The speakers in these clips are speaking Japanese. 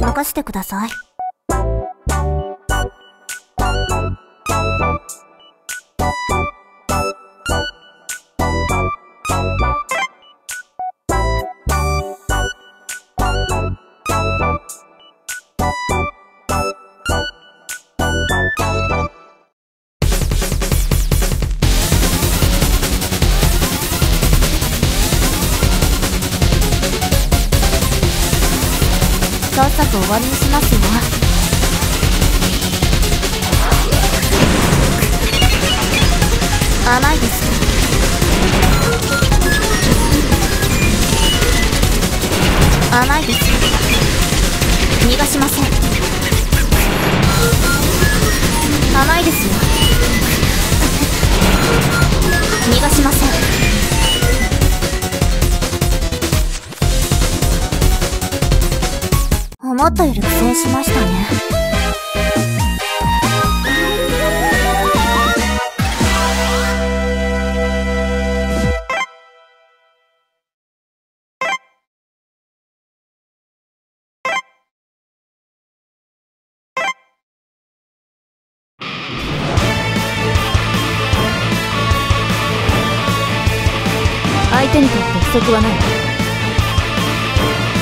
任してください。さっさと終わりにしますよ。甘いです。甘いです。逃がしません。甘いですよ。逃がしません。思ったより苦戦しましたね。相手にとって不足はない。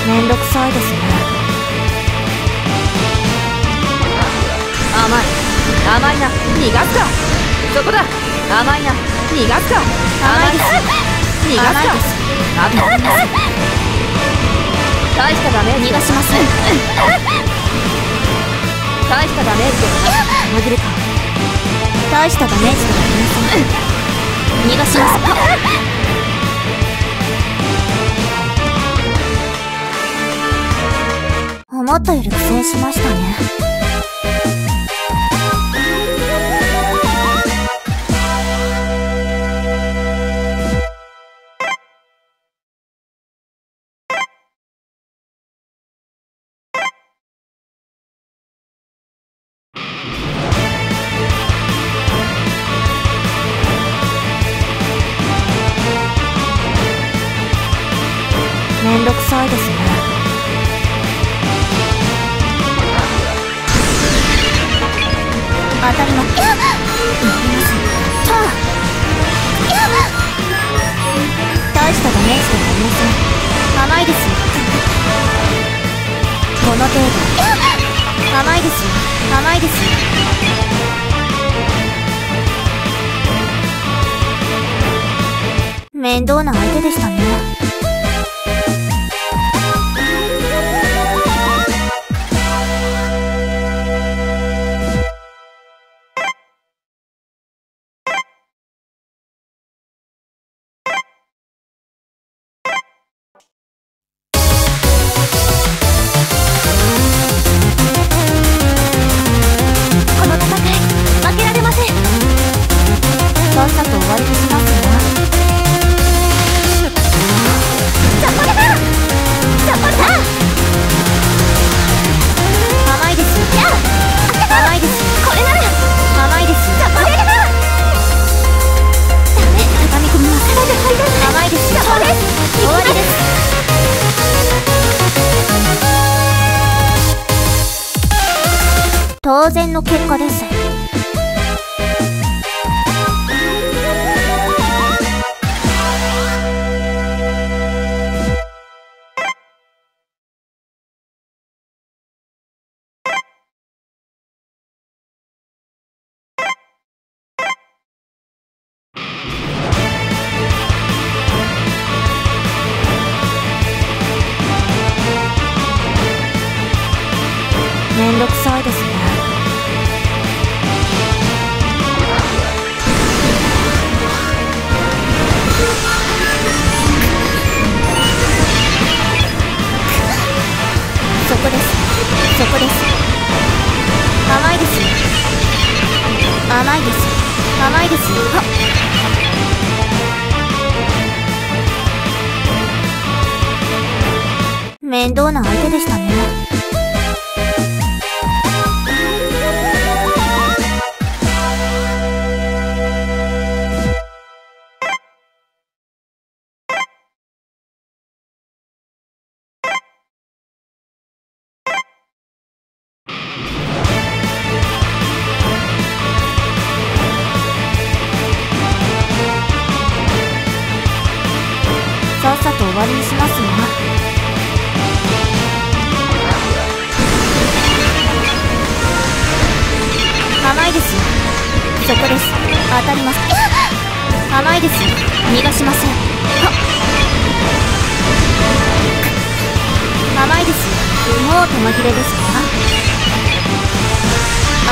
めんどくさいですね。甘いな、逃がすか。そこだ。甘いな、逃がすか。甘いです。逃がすか。あと大したダメージ逃がしません。大したダメージで殴るか。大したダメージではありません。逃がします。思ったより苦戦しましたね。めんどくさいですね。当たります。やります。大したダメージではありません。甘いですよ。この程度。甘いですよ。甘いですよ。面倒な相手でしたね。さっさと終わりにしますよ。甘いですよ。甘いですよ。これなら甘いですよ。畳み込みます。甘いですよ。終わりです。当然の結果です。めんどくさいですね。そこです。そこです。甘いですよ。甘いです。甘いですよ。面倒な相手でしたね。しますわ。甘いですよ。そこです。当たります。甘いですよ。逃がしません。甘いですよ。もう手紛れですか。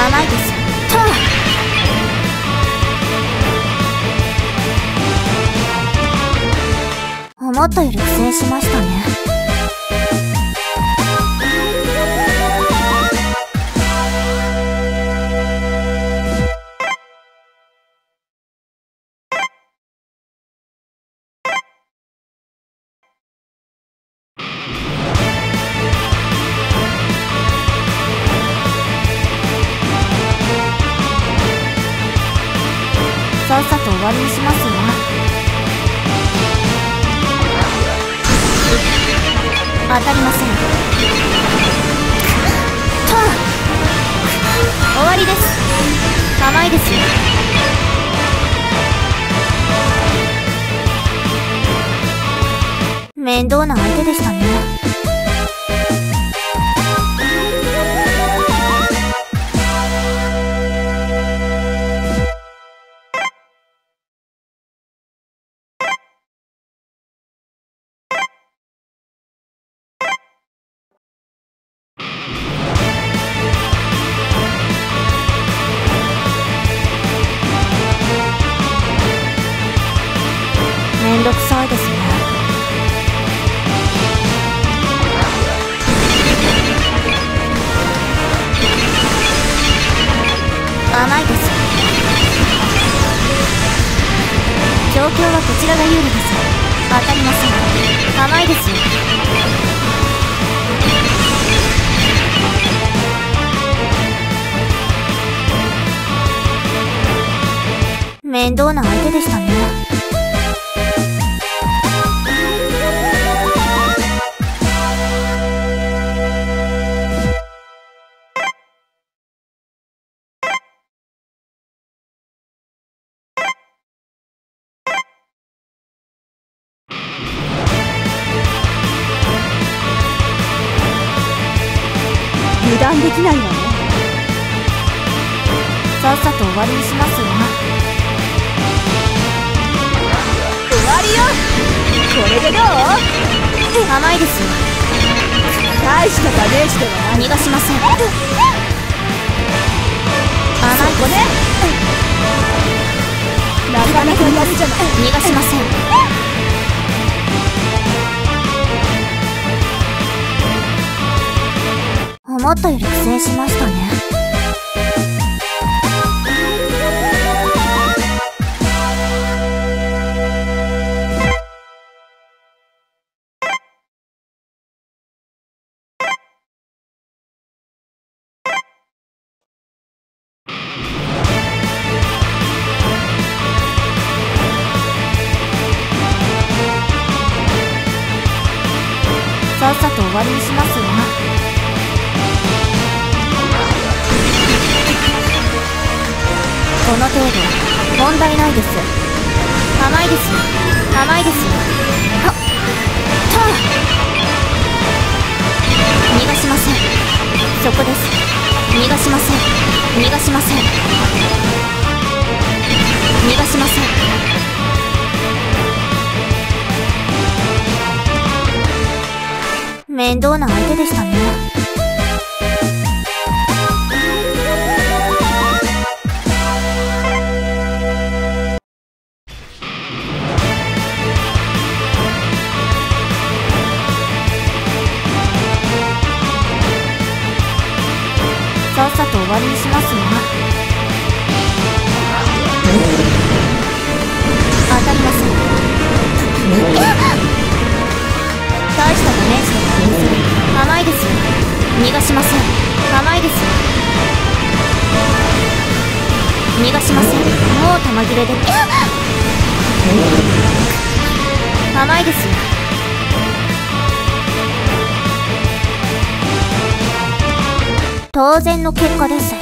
甘いです。思ったより苦戦しましたね。さっさと終わりにしますわ。当たりません。終わりです。甘いですよ。面倒な相手でしたね。めんどくさいですね。甘いです。状況はこちらが有利です。当たりません。甘いですよ。面倒な相手でしたね。油断できないわね。さっさと終わりにしますわ。終わりよ。これでどう？甘いですよ。大したダメージではない。逃がしません。甘いこね。なかなかやるじゃない。逃がしません。思ったより苦戦しましたね。さっさと終わりにしますわ。この程度問題ないです。甘いですよ。甘いですよ。逃がしません。そこです。逃がしません。逃がしません。逃がしません。面倒な相手でしたね。さっさと終わりにしますわ。当たりません。大したダメージではありません。甘いですよ。逃がしません。甘いですよ。逃がしません。もう弾切れで。甘いですよ。当然の結果です。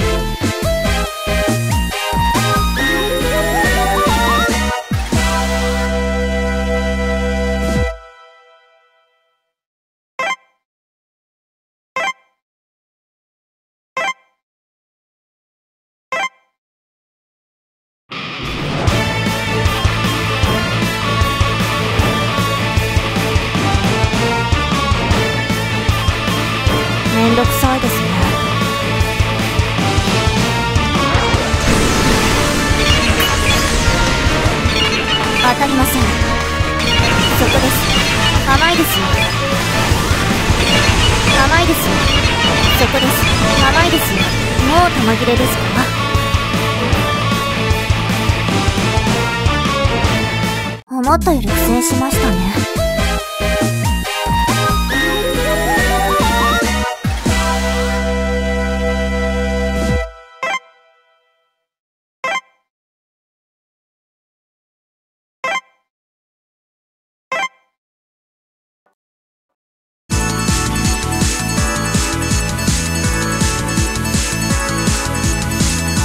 めんどくさいですね。当たりません。そこです。甘いですよ。甘いですよ。そこです。甘いですよ。もう玉切れですか。思ったより苦戦しましたね。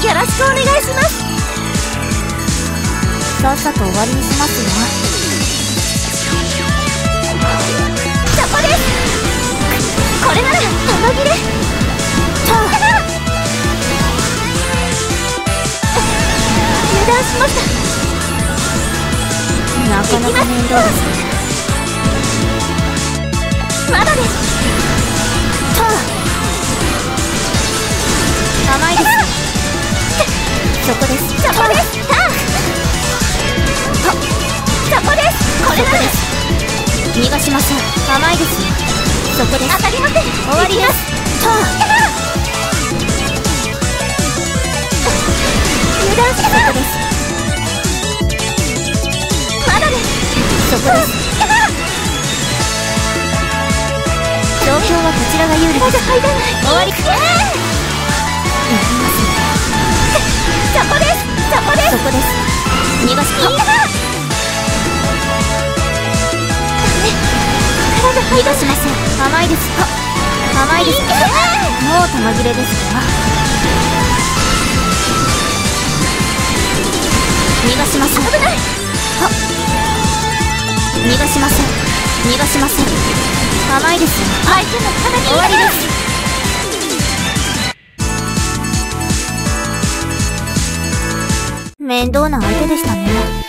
よろしくお願いします。さっさと終わりにしますよ。そこです。これなら玉切れ。油断しました。なかなか面倒ですね。まだです。甘いです。そこです。そこです。そこです。これなら逃がしません。甘いです。そこです。当たりません。終わりです。油断しそこです。まだです。そこです。状況はこちらが有利です。終わり。そこです。そこです。そこです。逃がし逃がしません。甘いです。甘いです。もう玉切れですか。逃がしません。危ない。逃がしません。逃がしません。甘いです。相手の体に終わりです。面倒な相手でしたね。